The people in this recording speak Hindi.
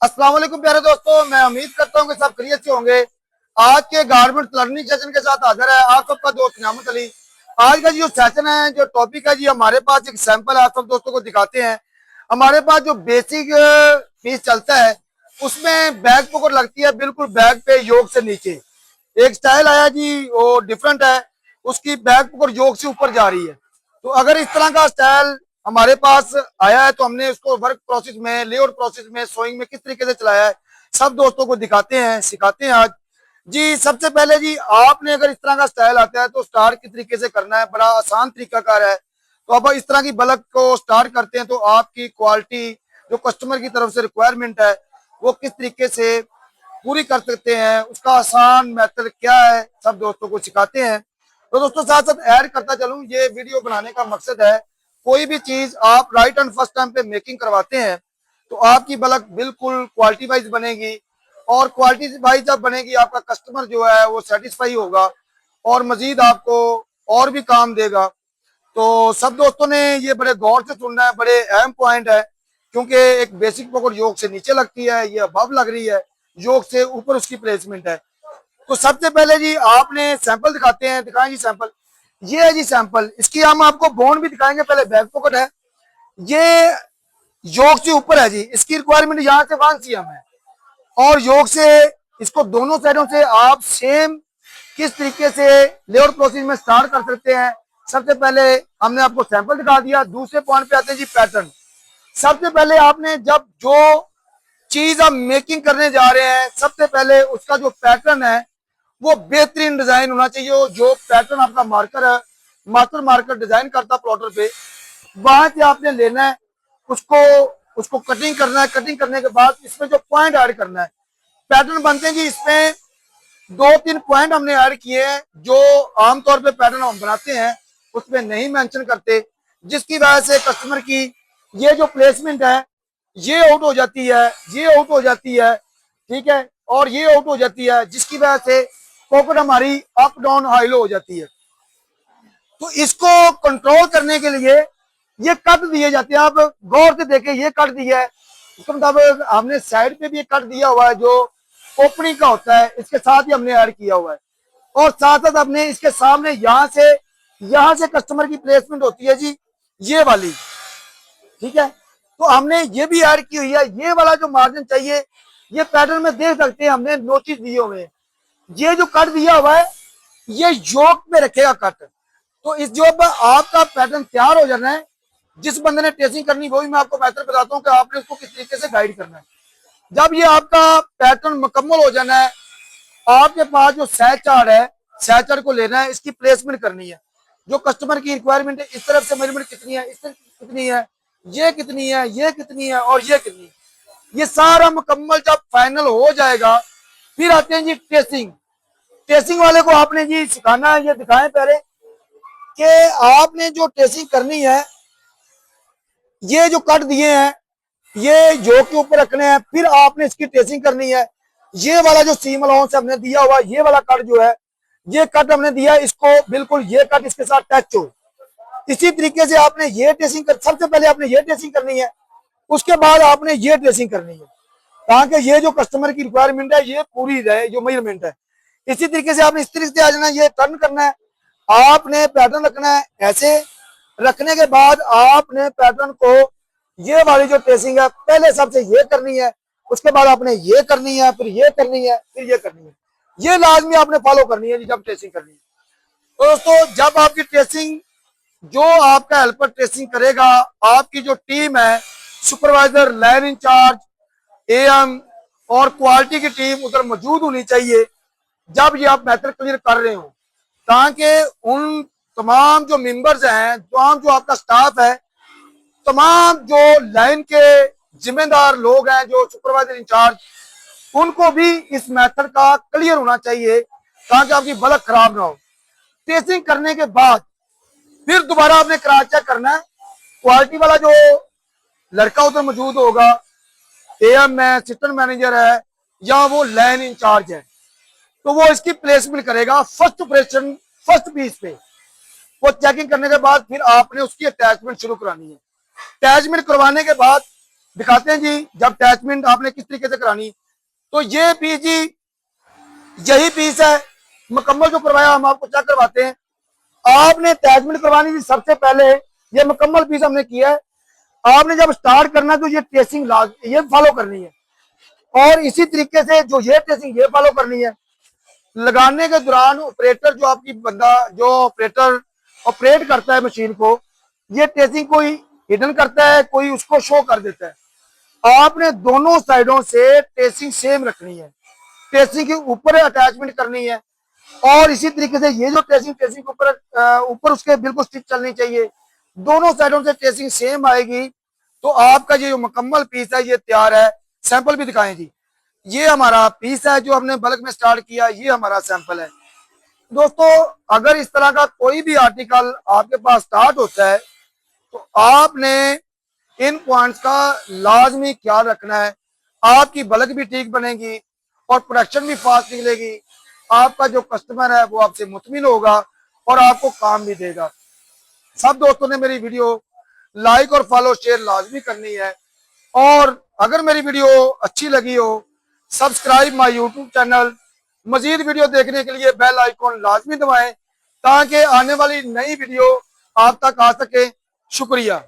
अस्सलाम वालेकुम प्यारे दोस्तों, मैं उम्मीद करता हूँ कि सब खैरियत से होंगे। आज के गारमेंट लर्निंग सेशन के साथ हाजिर है आप सबका दोस्त नियामत अली। आज का जो सेशन है, जो टॉपिक है जी, हमारे पास एक सैंपल आप सब दोस्तों को दिखाते हैं। हमारे पास जो बेसिक पीस चलता है उसमें बैक पॉकेट लगती है बिल्कुल बैक पे योक से नीचे। एक स्टाइल आया जी, वो डिफरेंट है, उसकी बैक पॉकेट योक से ऊपर जा रही है। तो अगर इस तरह का स्टाइल हमारे पास आया है तो हमने उसको वर्क प्रोसेस में, लेआउट प्रोसेस में, सोइंग में किस तरीके से चलाया है सब दोस्तों को दिखाते हैं, सिखाते हैं आज जी। सबसे पहले जी, आपने अगर इस तरह का स्टाइल आता है तो स्टार्ट किस तरीके से करना है, बड़ा आसान तरीकाकार है। तो अब इस तरह की बल्क को स्टार्ट करते हैं तो आपकी क्वालिटी जो कस्टमर की तरफ से रिक्वायरमेंट है वो किस तरीके से पूरी कर सकते हैं, उसका आसान मेथड क्या है, सब दोस्तों को सिखाते हैं। तो दोस्तों साथ साथ ऐड करता चलूं, ये वीडियो बनाने का मकसद है कोई भी चीज आप राइट एंड फर्स्ट टाइम पे मेकिंग करवाते हैं तो आपकी बल्क बिल्कुल क्वालिटी वाइज बनेगी, और क्वालिटी वाइज जब बनेगी आपका कस्टमर जो है वो सेटिस्फाई होगा और मजीद आपको और भी काम देगा। तो सब दोस्तों ने ये बड़े गौर से सुनना है, बड़े अहम पॉइंट है, क्योंकि एक बेसिक पॉकेट योक से नीचे लगती है, ये अबव लग रही है, योक से ऊपर उसकी प्लेसमेंट है। तो सबसे पहले जी आपने सैंपल दिखाते हैं, दिखाएं जी सैंपल। ये है जी सैंपल, इसकी हम आपको बोन भी दिखाएंगे। पहले बैक पॉकेट है, ये योक से ऊपर है जी, इसकी रिक्वायरमेंट यहाँ से 1 cm है, और योक से इसको दोनों साइडों से आप सेम किस तरीके से लेआउट प्रोसेस में स्टार्ट कर सकते हैं। सबसे पहले हमने आपको सैंपल दिखा दिया। दूसरे पॉइंट पे आते हैं जी, पैटर्न। सबसे पहले आपने जब जो चीज आप मेकिंग करने जा रहे हैं, सबसे पहले उसका जो पैटर्न है वो बेहतरीन डिजाइन होना चाहिए। जो पैटर्न आपका मार्कर है, मास्टर मार्कर डिजाइन करता प्लॉटर पे, वहां से आपने लेना है, उसको उसको कटिंग करना है। कटिंग करने के बाद इसमें जो पॉइंट ऐड करना है, पैटर्न बनते हैं जी, इसमें 2-3 पॉइंट हमने ऐड किए हैं जो आमतौर पे पैटर्न हम बनाते हैं उसमें नहीं मेंशन करते, जिसकी वजह से कस्टमर की ये जो प्लेसमेंट है ये आउट हो जाती है, ये आउट हो जाती है, ठीक है, और ये आउट हो जाती है, जिसकी वजह से पॉकेट हमारी अप डाउन हाई लो हो जाती है। तो इसको कंट्रोल करने के लिए ये कट दिए जाते हैं। आप गौर से देखें, ये कट दिया है, इसका मतलब हमने साइड पे भी कट दिया हुआ है जो ओपनिंग का होता है, इसके साथ ही हमने ऐड किया हुआ है। और साथ साथ हमने इसके सामने यहाँ से कस्टमर की प्लेसमेंट होती है जी, ये वाली, ठीक है, तो हमने ये भी ऐड की हुई है। ये वाला जो मार्जिन चाहिए, ये पैटर्न में देख सकते हैं, हमने नोटिस दिए हुए हैं। ये जो कट दिया हुआ है ये योक में रखेगा कट। तो इस जॉब पर आपका पैटर्न तैयार हो जाना है। जिस बंदे ने टेस्टिंग करनी वो भी मैं आपको बेहतर बताता हूँ कि आपने उसको किस तरीके से गाइड करना है। जब ये आपका पैटर्न मुकम्मल हो जाना है, आपके पास जो सैच चार्ट है, सैच चार्ट को लेना है, इसकी प्लेसमेंट करनी है। जो कस्टमर की रिक्वायरमेंट है, इस तरफ से मेजरमेंट कितनी है, इस तरफ कितनी है, ये कितनी है, ये कितनी है, और ये कितनी है, ये सारा मुकम्मल जब फाइनल हो जाएगा फिर आते हैं जी टेस्टिंग। टेस्टिंग वाले को आपने जी सिखाना है, ये दिखाएं पहले कि आपने जो टेस्टिंग करनी है, ये जो कट दिए हैं ये योक के ऊपर रखने हैं, फिर आपने इसकी टेस्टिंग करनी है। ये वाला जो सीम अलाउंस हमने दिया हुआ, ये वाला कट जो है, ये कट हमने दिया, इसको बिल्कुल ये कट इसके साथ टच हो। इसी तरीके से आपने ये टेस्टिंग कर, सबसे पहले आपने ये टेस्टिंग करनी है, उसके बाद आपने ये टेस्टिंग करनी है, ताकि ये जो कस्टमर की रिक्वायरमेंट है ये पूरी रहे, जो मेजरमेंट है। इसी तरीके से आपने इस तरीके से आ जाना, ये टर्न करना है, आपने पैटर्न रखना है। ऐसे रखने के बाद आपने पैटर्न को, ये वाली जो ट्रेसिंग है पहले सबसे ये करनी है, उसके बाद आपने ये करनी है, फिर ये करनी है, फिर ये करनी है। ये लाजमी आपने फॉलो करनी है जब ट्रेसिंग करनी है। तो दोस्तों जब आपकी ट्रेसिंग, जो आपका हेल्पर ट्रेसिंग करेगा, आपकी जो टीम है, सुपरवाइजर, लाइन इंचार्ज, एएम और क्वालिटी की टीम उधर मौजूद होनी चाहिए जब ये आप मेथड क्लियर कर रहे हो, ताकि उन तमाम जो मेंबर्स हैं, तमाम जो आपका स्टाफ है, तमाम जो लाइन के जिम्मेदार लोग हैं, जो सुपरवाइजर इंचार्ज, उनको भी इस मेथड का क्लियर होना चाहिए ताकि आपकी बल्क खराब ना हो। टेस्टिंग करने के बाद फिर दोबारा आपने क्रॉस चेक करना है। क्वालिटी वाला जो लड़का उधर मौजूद होगा, एएम है, असिस्टेंट मैनेजर है, या वो लाइन इंचार्ज है, तो वो इसकी प्लेसमेंट करेगा फर्स्ट ऑपरेशन, फर्स्ट पीस पे। वो चेकिंग करने के बाद फिर आपने उसकी अटैचमेंट शुरू करानी है। अटैचमेंट करवाने के बाद दिखाते हैं जी जब अटैचमेंट आपने किस तरीके से करानी। तो ये पीस जी यही पीस है मुकम्मल जो करवाया, हम आपको चेक करवाते हैं। आपने अटैचमेंट करवानी थी सबसे पहले, ये मुकम्मल पीस हमने किया है। आपने जब स्टार्ट करना तो ये ट्रेसिंग ये फॉलो करनी है, और इसी तरीके से जो ये ट्रेसिंग ये फॉलो करनी है। लगाने के दौरान ऑपरेटर जो आपकी बंदा जो ऑपरेटर ऑपरेट करता है मशीन को, ये ट्रेसिंग कोई हिडन करता है, कोई उसको शो कर देता है। आपने दोनों साइडों से ट्रेसिंग सेम रखनी है, ट्रेसिंग के ऊपर अटैचमेंट करनी है। और इसी तरीके से ये जो ट्रेसिंग ट्रेसिंग के ऊपर ऊपर उसके बिल्कुल स्टिच चलनी चाहिए, दोनों साइडों से ट्रेसिंग सेम आएगी। तो आपका ये जो मुकम्मल पीस है ये तैयार है। सैंपल भी दिखाएं जी। ये हमारा पीस है जो हमने बल्क में स्टार्ट किया, ये हमारा सैंपल है। दोस्तों अगर इस तरह का कोई भी आर्टिकल आपके पास स्टार्ट होता है तो आपने इन पॉइंट्स का लाजमी ख्याल रखना है। आपकी बल्क भी ठीक बनेगी और प्रोडक्शन भी फास्ट निकलेगी। आपका जो कस्टमर है वो आपसे मुतमिन होगा और आपको काम भी देगा। सब दोस्तों ने मेरी वीडियो लाइक और फॉलो शेयर लाजमी करनी है, और अगर मेरी वीडियो अच्छी लगी हो सब्सक्राइब माय यूट्यूब चैनल। मजीद वीडियो देखने के लिए बेल आइकॉन लाजमी दबाएं ताकि आने वाली नई वीडियो आप तक आ सके। शुक्रिया।